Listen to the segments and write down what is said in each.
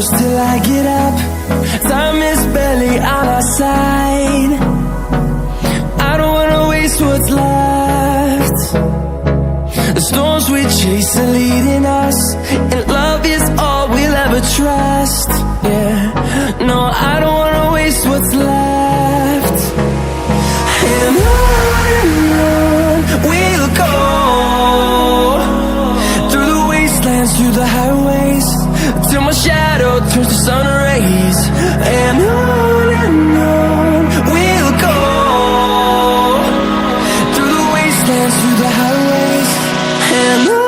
close till I get up. Time is barely on our side. I don't wanna waste what's left. The storms we chase are leading us, and love is all we'll ever trust. Yeah, no, I don't wanna waste what's left. And on we'll go, through the wastelands, through the highways, till my shadow turns to sun rays. And on we'll go, through the wastelands, through the highways, and on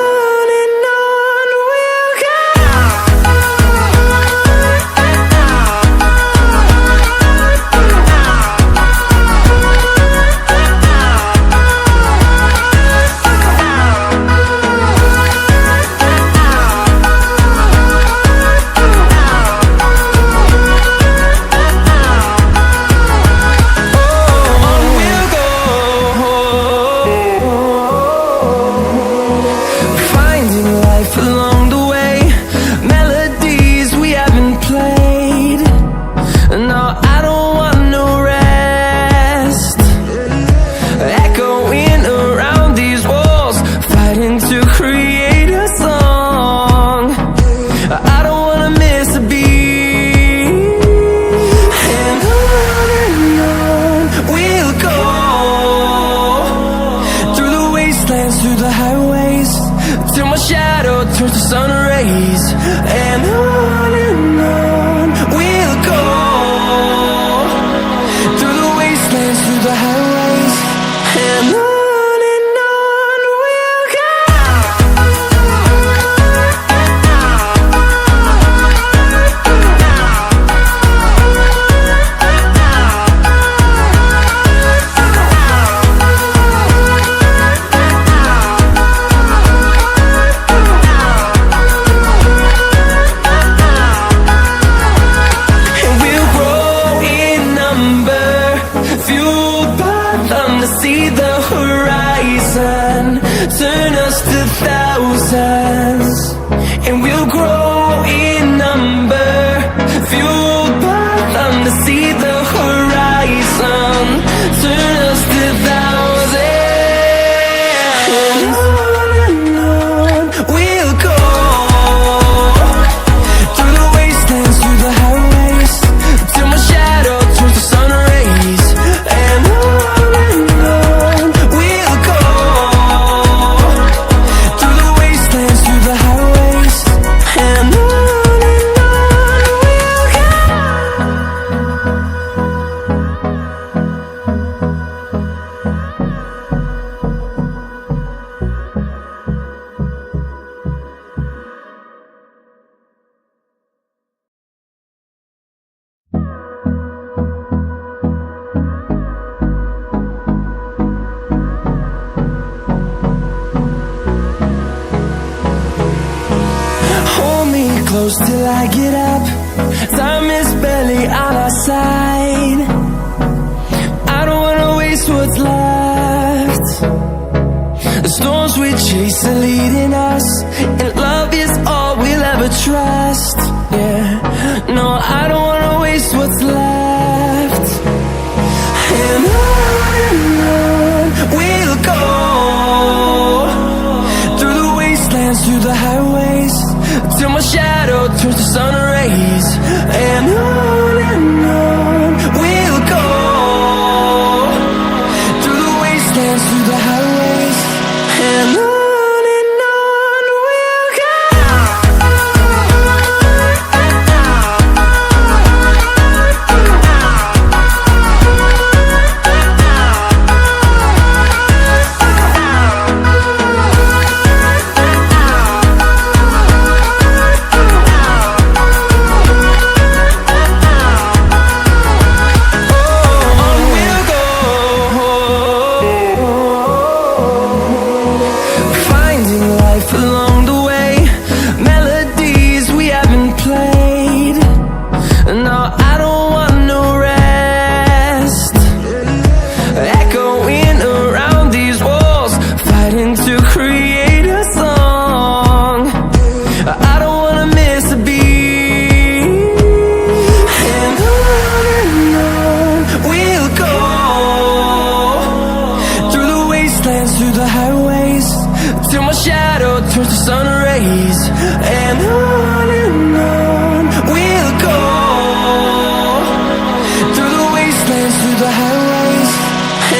we'll go. Through the highways, till my shadow turns to sun rays. And on we'll go, through the wastelands, through the highways, and on we'll go. See the horizon, turn us to thousands, and we'll grow in number, fueled by them to see the horizon, turn us to thousands, and on we'll go, through the wastelands, through the highways, till my shadow turns to sun rays. And close till I get up. Time is barely on our side. I don't wanna waste what's left. The storms we chase are leading us, and love is all we'll ever trust. Yeah, no, I don't wanna waste what's left. And on we'll go, through the wastelands, through the highways, till my shadow turns to sun rays. And on we'll go, through the wastelands, through the highways, and on we'll go. and on we'll go, through the wastelands, through the highways,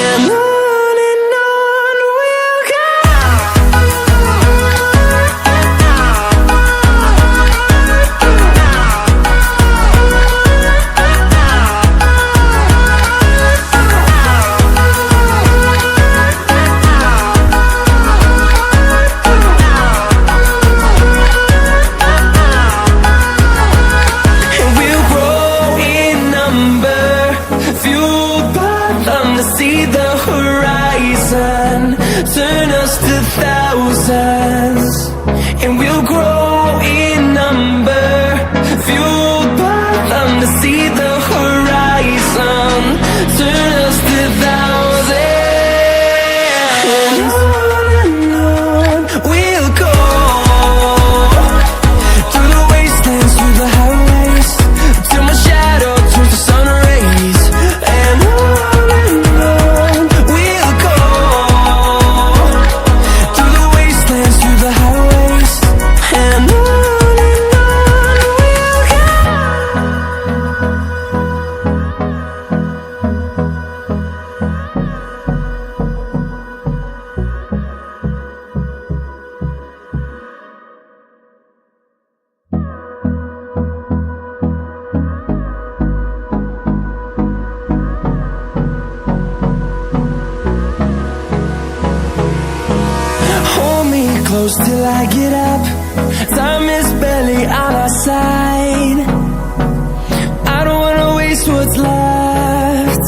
and on we'll go. See the horizon, turn us to thousands, and we'll grow in number, fueled by them to see the horizon, turn us to thousands, and on we'll go, through the wastelands, through the highways, till my shadow turns to sun rays, and on close till I get up. Time is barely on our side. I don't wanna waste what's left.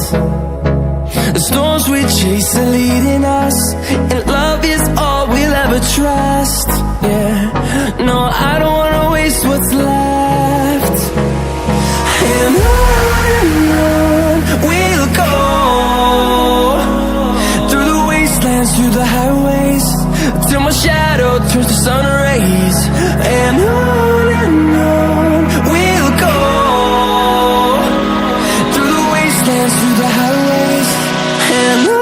The storms we chase are leading us, and love is all we'll ever trust. Yeah, no, I don't wanna waste what's left. And on we'll go, through the wastelands, through the highways, till my shadow turns to sun rays, and on we'll go, through the wastelands, through the highways, and on.